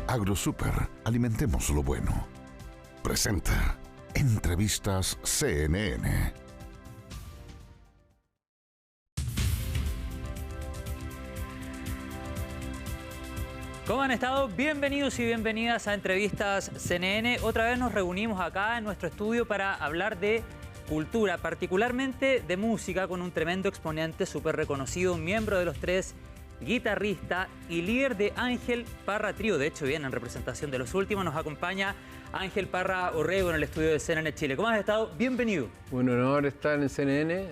AgroSuper, alimentemos lo bueno. Presenta Entrevistas CNN. ¿Cómo han estado? Bienvenidos y bienvenidas a Entrevistas CNN. Otra vez nos reunimos acá en nuestro estudio para hablar de cultura, particularmente de música, con un tremendo exponente súper reconocido, miembro de Los Tres, guitarrista y líder de Ángel Parra Trío. De hecho, viene en representación de Los Últimos. Nos acompaña Ángel Parra Orrego en el estudio de CNN Chile. ¿Cómo has estado? Bienvenido. Un honor estar en CNN.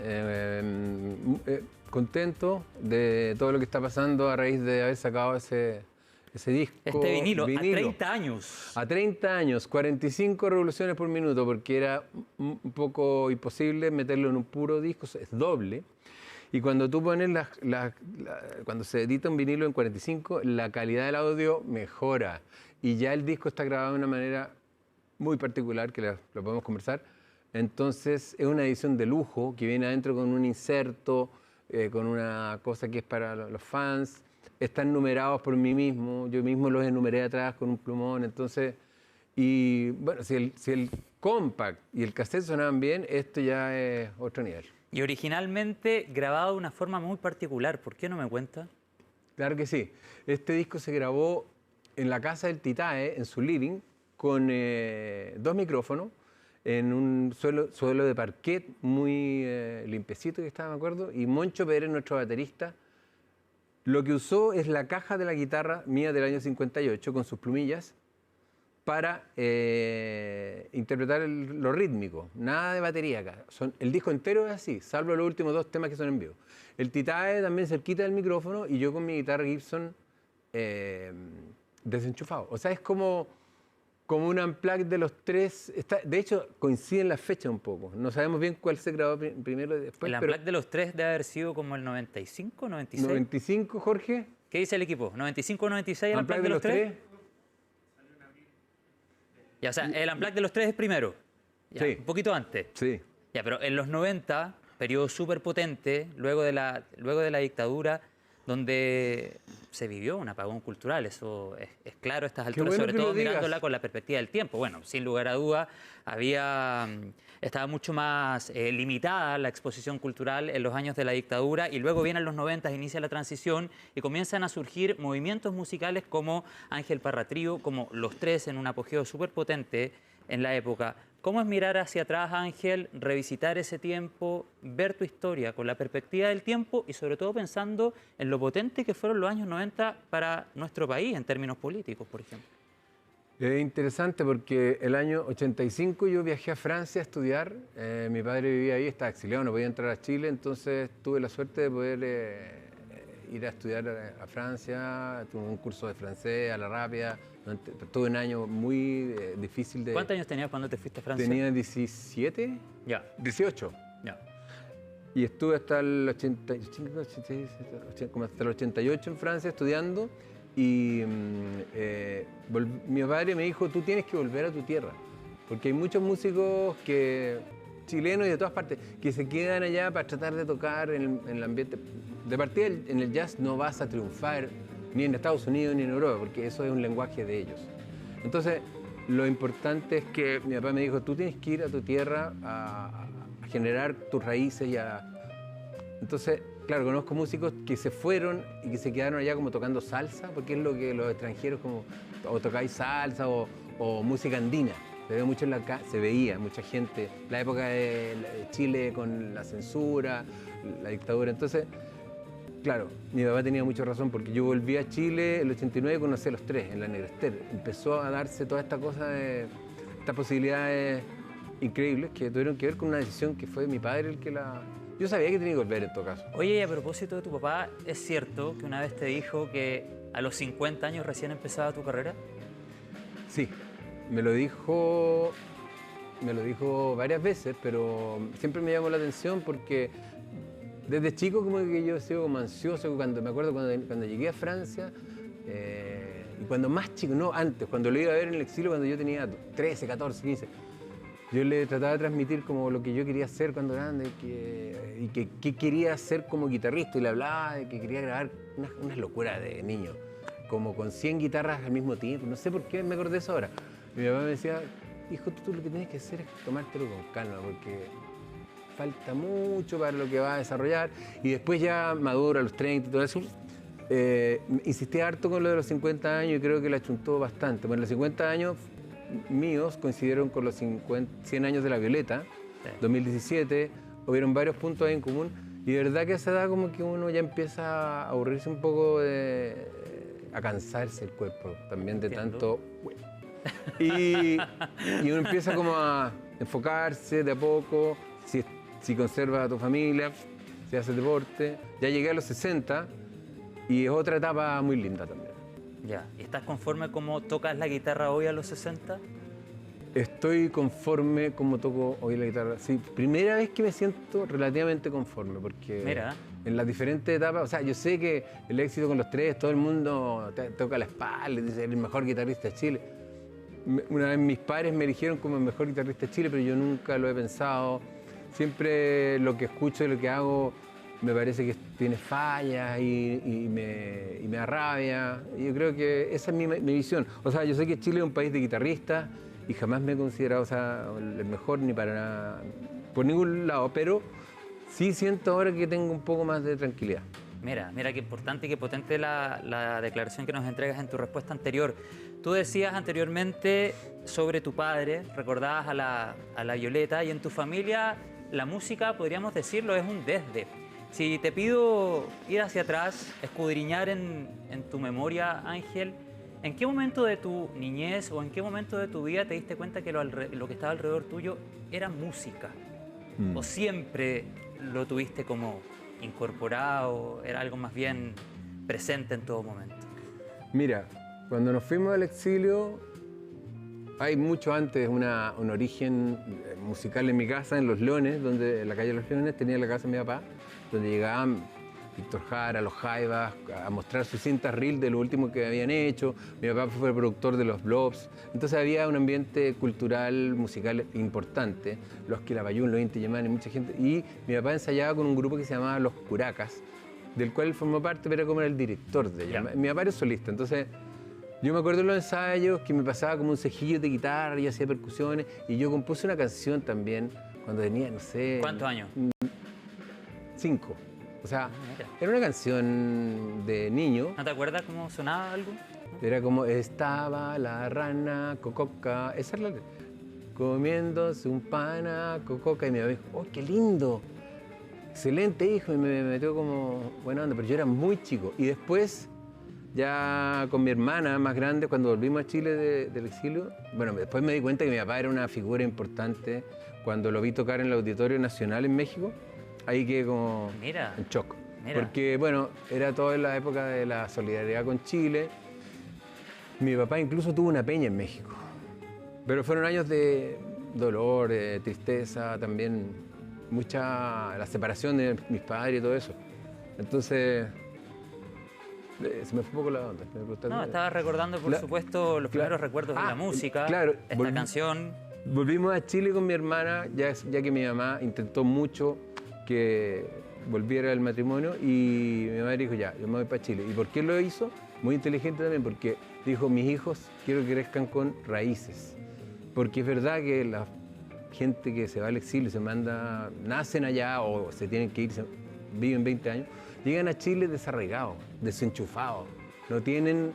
Contento de todo lo que está pasando a raíz de haber sacado ese disco. Este vinilo, a 30 años. A 30 años, 45 revoluciones por minuto, porque era un poco imposible meterlo en un puro disco, es doble. Y cuando tú pones cuando se edita un vinilo en 45, la calidad del audio mejora. Y ya el disco está grabado de una manera muy particular, que lo podemos conversar. Entonces es una edición de lujo, que viene adentro con un inserto, con una cosa que es para los fans. Están numerados por mí mismo, yo mismo los enumeré atrás con un plumón. Entonces, y bueno, si el compact y el cassette sonaban bien, esto ya es otro nivel. Y originalmente grabado de una forma muy particular. ¿Por qué no me cuenta? Claro que sí. Este disco se grabó en la casa del Titae, en su living, con 2 micrófonos, en un suelo de parquet muy limpiecito, que estaba, me acuerdo, y Moncho Pérez, nuestro baterista, lo que usó es la caja de la guitarra mía del año 58, con sus plumillas, para interpretar lo rítmico. Nada de batería acá. El disco entero es así, salvo los últimos 2 temas que son en vivo. El Titae también cerquita del micrófono y yo con mi guitarra Gibson desenchufado. O sea, es como un unplugged de los 3. De hecho, coinciden las fechas un poco. No sabemos bien cuál se grabó primero y después. El unplugged de los 3 debe haber sido como el 95, 96. 95, Jorge. ¿Qué dice el equipo? ¿95, 96 el unplugged de los 3? Ya, o sea, el unplugged de los 3 es primero. Ya, sí. Un poquito antes. Sí. Ya, pero en los 90, periodo súper potente, luego de la dictadura, donde se vivió un apagón cultural. Eso es claro a estas alturas, bueno, sobre todo mirándola con la perspectiva del tiempo. Bueno, sin lugar a duda, estaba mucho más limitada la exposición cultural en los años de la dictadura, y luego vienen los 90, inicia la transición y comienzan a surgir movimientos musicales como Ángel Parra Trío, como Los Tres, en un apogeo súper potente en la época. ¿Cómo es mirar hacia atrás, Ángel, revisitar ese tiempo, ver tu historia con la perspectiva del tiempo y sobre todo pensando en lo potente que fueron los años 90 para nuestro país en términos políticos, por ejemplo? Es interesante porque el año 85 yo viajé a Francia a estudiar. Mi padre vivía ahí, estaba exiliado, no podía entrar a Chile, entonces tuve la suerte de poder ir a estudiar a Francia. Tuve un curso de francés a la rápida. Tuve un año muy difícil de... ¿Cuántos años tenías cuando te fuiste a Francia? Tenía 17. Ya. 18. Ya. Y estuve hasta el 88 en Francia estudiando. Y mi padre me dijo, tú tienes que volver a tu tierra. Porque hay muchos músicos chilenos y de todas partes que se quedan allá para tratar de tocar en el ambiente. De partida, en el jazz no vas a triunfar ni en Estados Unidos ni en Europa, porque eso es un lenguaje de ellos. Entonces, lo importante es que mi papá me dijo, tú tienes que ir a tu tierra a generar tus raíces Entonces, claro, conozco músicos que se fueron y que se quedaron allá como tocando salsa, porque es lo que los extranjeros como o tocáis salsa o música andina. Se veía mucha gente, la época de Chile con la censura, la dictadura. Entonces, claro, mi papá tenía mucha razón, porque yo volví a Chile en el 89 y conocí a Los Tres en la Negrester. Empezó a darse toda esta cosa estas posibilidades increíbles que tuvieron que ver con una decisión que fue mi padre el que la... Yo sabía que tenía que volver en todo caso. Oye, y a propósito de tu papá, ¿es cierto que una vez te dijo que a los 50 años recién empezaba tu carrera? Sí, me lo dijo varias veces, pero siempre me llamó la atención porque desde chico como que yo he sido como ansioso. Me acuerdo cuando llegué a Francia, y cuando más chico, no antes, cuando lo iba a ver en el exilio, cuando yo tenía 13, 14, 15, yo le trataba de transmitir como lo que yo quería hacer cuando grande y que quería hacer como guitarrista, y le hablaba de que quería grabar unas locuras de niño. como con 100 guitarras al mismo tiempo. No sé por qué me acordé de eso ahora. Mi papá me decía, hijo, tú lo que tienes que hacer es tomártelo con calma, porque falta mucho para lo que va a desarrollar. Y después ya maduro, a los 30 y todo eso, insistí harto con lo de los 50 años y creo que la chuntó bastante. Bueno, los 50 años míos coincidieron con los 100 años de La Violeta, 2017. Hubieron varios puntos ahí en común. Y de verdad que a esa edad como que uno ya empieza a aburrirse un poco, a cansarse el cuerpo también de tanto... Y uno empieza como a enfocarse de a poco, si conserva a tu familia, si hace deporte. Ya llegué a los 60 y es otra etapa muy linda también. Ya, ¿y estás conforme cómo tocas la guitarra hoy a los 60? Estoy conforme como toco hoy la guitarra. Sí, primera vez que me siento relativamente conforme, porque Mira. En las diferentes etapas, o sea, yo sé que el éxito con los tres, todo el mundo toca la espalda y dice, el mejor guitarrista de Chile. Una vez mis padres me eligieron como el mejor guitarrista de Chile, pero yo nunca lo he pensado. Siempre lo que escucho y lo que hago me parece que tiene fallas y me da rabia. Y yo creo que esa es mi visión. O sea, yo sé que Chile es un país de guitarristas y jamás me he considerado, o sea, el mejor ni para nada, por ningún lado, pero sí siento ahora que tengo un poco más de tranquilidad. Mira qué importante y qué potente la declaración que nos entregas en tu respuesta anterior. Tú decías anteriormente sobre tu padre, recordabas a la Violeta, y en tu familia la música, podríamos decirlo, es un desde. Si te pido ir hacia atrás, escudriñar en tu memoria, Ángel, ¿en qué momento de tu niñez o en qué momento de tu vida te diste cuenta que lo que estaba alrededor tuyo era música? ¿O siempre lo tuviste como incorporado, era algo más bien presente en todo momento? Mira, cuando nos fuimos al exilio, hay mucho antes un origen musical en mi casa, en Los Leones, en la calle Los Leones tenía la casa de mi papá, donde llegaban Víctor Jara, los Jaivas, a mostrar sus cintas reel de lo último que habían hecho. Mi papá fue el productor de los Blobs. Entonces había un ambiente cultural, musical importante. Los Quilapayún, los Inti Illimani, mucha gente. Y mi papá ensayaba con un grupo que se llamaba Los Curacas, del cual él formó parte, pero era como el director de ellos. Mi papá era solista. Entonces yo me acuerdo de los ensayos que me pasaba como un cejillo de guitarra y hacía percusiones. Y yo compuse una canción también cuando tenía, no sé... ¿Cuántos años? 5. O sea, era una canción de niño. ¿No te acuerdas cómo sonaba algo? Era como, estaba la rana cococa. Esa es la letra. Comiéndose un pana cococa. Y mi mamá dijo, ¡oh, qué lindo! Excelente, hijo. Y me metió como buena onda. Pero yo era muy chico. Y después, ya con mi hermana más grande, cuando volvimos a Chile del exilio, bueno, después me di cuenta que mi papá era una figura importante. Cuando lo vi tocar en el Auditorio Nacional en México, ahí quedé como en shock. Porque, bueno, era toda la época de la solidaridad con Chile. Mi papá incluso tuvo una peña en México. Pero fueron años de dolor, de tristeza, también la separación de mis padres y todo eso. Entonces, se me fue un poco la onda. No, estaba recordando, por supuesto, los primeros recuerdos de la música, esta canción. Volvimos a Chile con mi hermana, ya que mi mamá intentó mucho que volviera al matrimonio y mi madre dijo, ya, yo me voy para Chile. ¿Y por qué lo hizo? Muy inteligente también, porque dijo, mis hijos quiero que crezcan con raíces. Porque es verdad que la gente que se va al exilio, nacen allá o se tienen que ir, viven 20 años, llegan a Chile desarraigados, desenchufados, no tienen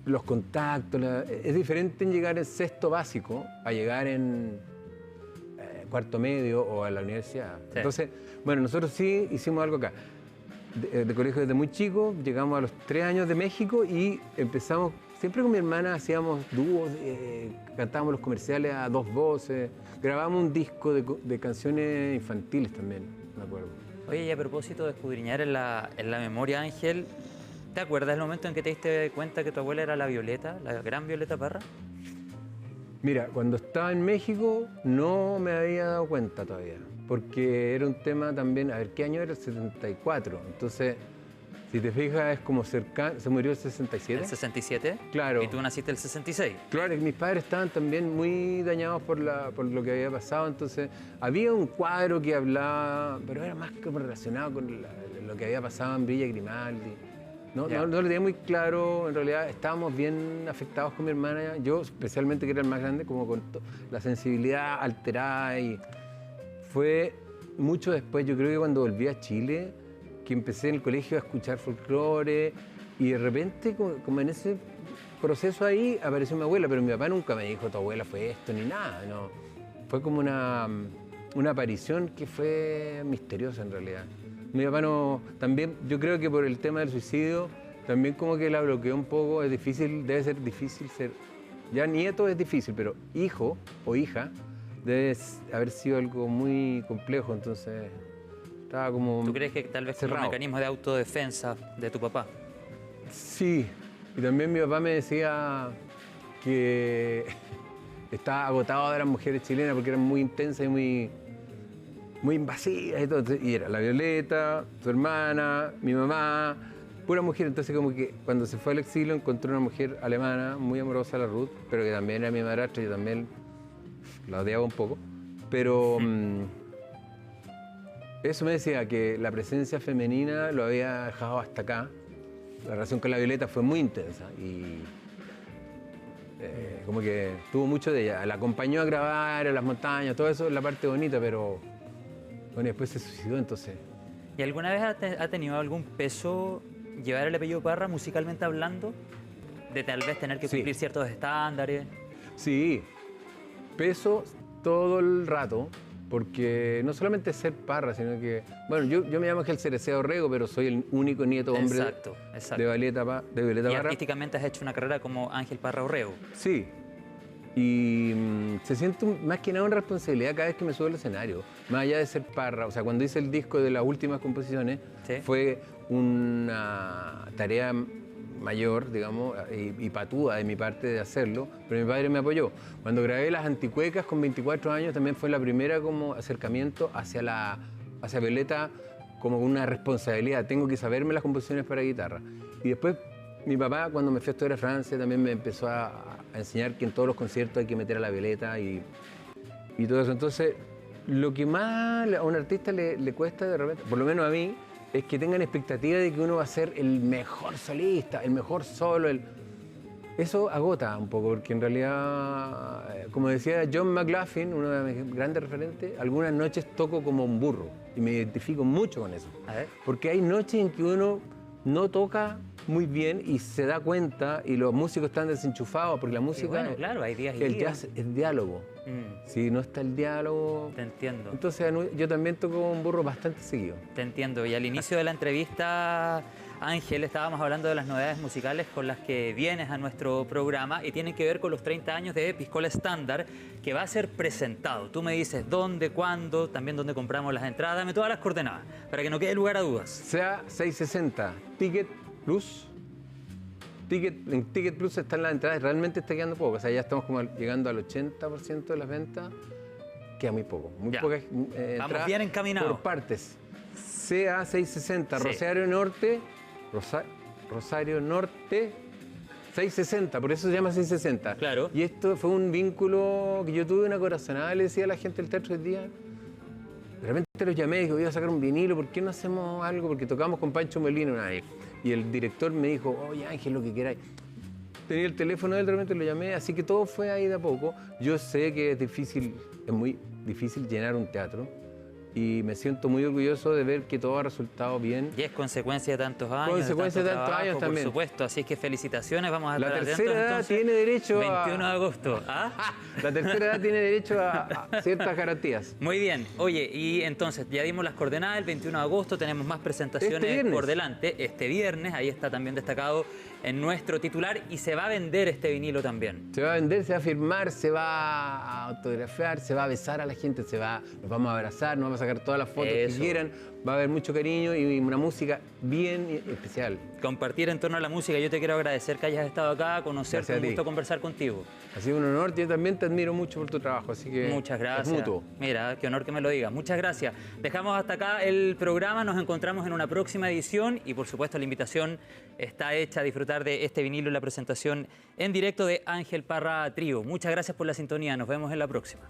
los contactos. Es diferente en llegar en sexto básico a llegar en cuarto medio o a la universidad. Sí. Entonces, bueno, nosotros sí hicimos algo acá. De colegio desde muy chico, llegamos a los 3 años de México y empezamos, siempre con mi hermana hacíamos dúos, cantábamos los comerciales a 2 voces, grabamos un disco de canciones infantiles también, me acuerdo. Oye, y a propósito de escudriñar en la memoria, Ángel, ¿te acuerdas del momento en que te diste cuenta que tu abuela era la Violeta, la gran Violeta Parra? Mira, cuando estaba en México no me había dado cuenta todavía, porque era un tema también, a ver, ¿qué año era? El 74. Entonces, si te fijas, es como cercano, ¿se murió el 67? ¿El 67? Claro. ¿Y tú naciste el 66? Claro, y mis padres estaban también muy dañados por lo que había pasado, entonces había un cuadro que hablaba, pero era más que relacionado con lo que había pasado en Villa Grimaldi. No, Ya. no lo tenía muy claro, en realidad estábamos bien afectados con mi hermana, yo especialmente que era el más grande, como con la sensibilidad alterada y fue mucho después, yo creo que cuando volví a Chile, que empecé en el colegio a escuchar folclore y de repente como en ese proceso ahí apareció mi abuela, pero mi papá nunca me dijo tu abuela fue esto ni nada, no. Fue como una aparición que fue misteriosa en realidad. Mi papá no, también yo creo que por el tema del suicidio, también como que la bloqueó un poco, es difícil, debe ser difícil ser, ya nieto es difícil, pero hijo o hija debe haber sido algo muy complejo, entonces estaba como ¿Tú crees que tal vez como un cerrado. mecanismo de autodefensa de tu papá? Sí, y también mi papá me decía que estaba agotado de las mujeres chilenas porque eran muy intensas y muy invasivas y todo. Y era la Violeta, su hermana, mi mamá, pura mujer. Entonces como que cuando se fue al exilio encontró una mujer alemana muy amorosa, la Ruth, pero que también era mi madrastra y yo también la odiaba un poco. Pero eso me decía que la presencia femenina lo había dejado hasta acá. La relación con la Violeta fue muy intensa y como que tuvo mucho de ella. La acompañó a grabar en las montañas, todo eso es la parte bonita, pero bueno, después se suicidó, entonces. ¿Y alguna vez ha tenido algún peso llevar el apellido Parra musicalmente hablando? De tal vez tener que Sí. cumplir ciertos estándares. Sí, peso todo el rato, porque no solamente ser Parra, sino que, bueno, yo me llamo Ángel Cereceda Rego, pero soy el único nieto hombre Exacto, exacto. de Violeta Y Parra. artísticamente has hecho una carrera como Ángel Parra Orrego. Sí. Y se siente más que nada una responsabilidad cada vez que me subo al escenario. Más allá de ser Parra, o sea, cuando hice el disco de las últimas composiciones, Sí. fue una tarea mayor, digamos, y patúa de mi parte de hacerlo, pero mi padre me apoyó. Cuando grabé Las Anticuecas con 24 años también fue la primera como acercamiento hacia Violeta como una responsabilidad. Tengo que saberme las composiciones para guitarra. Y después mi papá, cuando me fui a estudiar a Francia, también me empezó a enseñar que en todos los conciertos hay que meter a la Violeta y todo eso. Entonces, lo que más a un artista le cuesta de repente, por lo menos a mí, es que tengan expectativa de que uno va a ser el mejor solista, el mejor solo. Eso agota un poco, porque en realidad, como decía John McLaughlin, uno de mis grandes referentes, algunas noches toco como un burro y me identifico mucho con eso. A ver. Porque hay noches en que uno no toca muy bien y se da cuenta y los músicos están desenchufados, porque la música, bueno, claro, hay días y el días. jazz es diálogo. Si no está el diálogo, Te entiendo. entonces yo también toco un burro bastante seguido. Te entiendo. Y al inicio de la entrevista, Ángel, estábamos hablando de las novedades musicales con las que vienes a nuestro programa y tienen que ver con los 30 años de Piscola Estándar, que va a ser presentado. Tú me dices dónde, cuándo, también dónde compramos las entradas, dame todas las coordenadas, para que no quede lugar a dudas. Sea 660, Ticket Plus. En Ticket Plus están las entradas, realmente está quedando poco. O sea, ya estamos como llegando al 80% de las ventas. Queda muy poco. Muy Ya. pocas entradas bien encaminados. por partes. CA 660, Sí. Rosario Norte, Rosario Norte 660, por eso se llama 660. Claro. Y esto fue un vínculo que yo tuve, una corazonada, le decía a la gente del teatro hoy día. De repente los llamé y dije, voy a sacar un vinilo, ¿por qué no hacemos algo? Porque tocamos con Pancho Molino una vez. Y el director me dijo, oye Ángel, lo que queráis. Tenía el teléfono de él, de repente lo llamé, así que todo fue ahí de a poco. Yo sé que es difícil, es muy difícil llenar un teatro. Y me siento muy orgulloso de ver que todo ha resultado bien. Y es consecuencia de tantos años. Consecuencia de tantos trabajo, años también. Por supuesto, así es que felicitaciones, vamos a La estar tercera atentos, edad entonces. tiene derecho 21 de agosto. ¿Ah? La tercera edad tiene derecho a ciertas garantías. Muy bien. Oye, y entonces ya dimos las coordenadas, el 21 de agosto tenemos más presentaciones Este viernes. por delante. Este viernes, ahí está también destacado en nuestro titular y se va a vender este vinilo también. Se va a vender, se va a firmar, se va a autografiar, se va a besar a la gente, nos vamos a abrazar, nos vamos a sacar todas las fotos Eso. que quieran. Va a haber mucho cariño y una música bien especial. Compartir en torno a la música, yo te quiero agradecer que hayas estado acá, conocerte, Gracias a un ti. gusto conversar contigo. Ha sido un honor, yo también te admiro mucho por tu trabajo, así que Muchas gracias. es mutuo. Mira, qué honor que me lo digas. Muchas gracias. Dejamos hasta acá el programa, nos encontramos en una próxima edición y por supuesto la invitación está hecha a disfrutar de este vinilo y la presentación en directo de Ángel Parra Trío. Muchas gracias por la sintonía, nos vemos en la próxima.